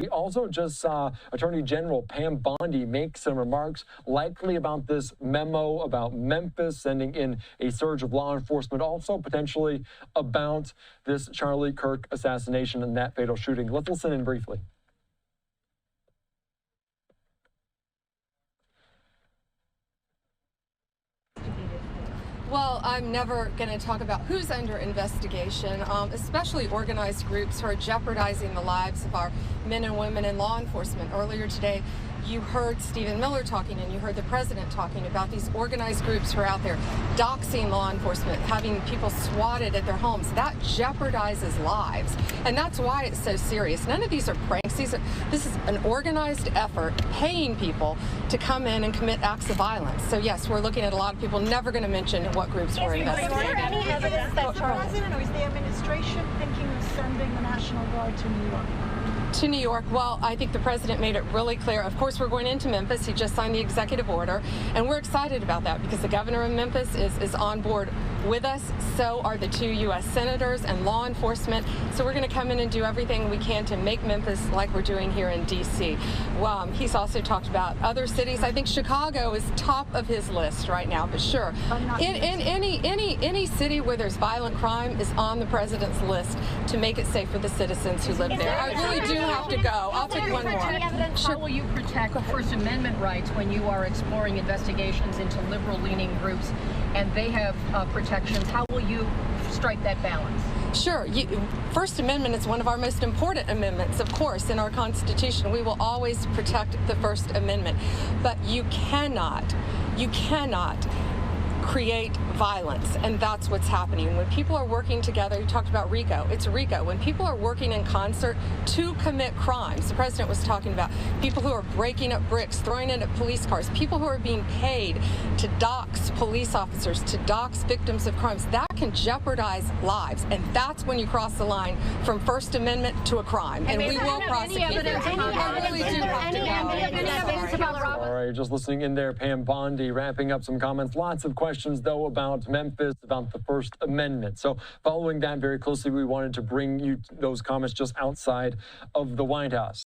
We also just saw Attorney General Pam Bondi make some remarks, likely about this memo about Memphis sending in a surge of law enforcement, also potentially about this Charlie Kirk assassination and that fatal shooting. Let's listen in briefly. Well, I'm never going to talk about who's under investigation, especially organized groups who are jeopardizing the lives of our men and women in law enforcement. Earlier today, you heard Stephen Miller talking and you heard the president talking about these organized groups who are out there doxing law enforcement, having people swatted at their homes. That jeopardizes lives. And that's why it's so serious. None of these are pranks. This is an organized effort paying people to come in and commit acts of violence. So yes, we're looking at a lot of people, never going to mention what groups we're investigating. Is there any evidence that the president or is the administration thinking of sending the National Guard to New York? To New York? Well, I think the president made it really clear. Of course, we're going into Memphis. He just signed the executive order, and we're excited about that because the governor of Memphis is on board with us. So are the 2 U.S. senators and law enforcement. So we're going to come in and do everything we can to make Memphis like we're doing here in D.C. Well, he's also talked about other cities. I think Chicago is top of his list right now, but sure, in any city where there's violent crime is on the president's list to make it safe for the citizens who live there. I really do have to go. I'll take one more. How will you protect First Amendment rights when you are exploring investigations into liberal-leaning groups and they have protections? How will you strike that balance? Sure. First Amendment is one of our most important amendments, of course, in our Constitution. We will always protect the First Amendment. But you cannot create violence, and that's what's happening. When people are working together, you talked about RICO, it's RICO. When people are working in concert to commit crimes, the president was talking about people who are breaking up bricks, throwing it at police cars, people who are being paid to dox police officers, to dox victims of crimes, that can jeopardize lives, and that's when you cross the line from First Amendment to a crime, and we will prosecute. All right, just listening in there, Pam Bondi wrapping up some comments. Lots of questions, though, about Memphis, about the First Amendment. So following that very closely, we wanted to bring you those comments just outside of the White House.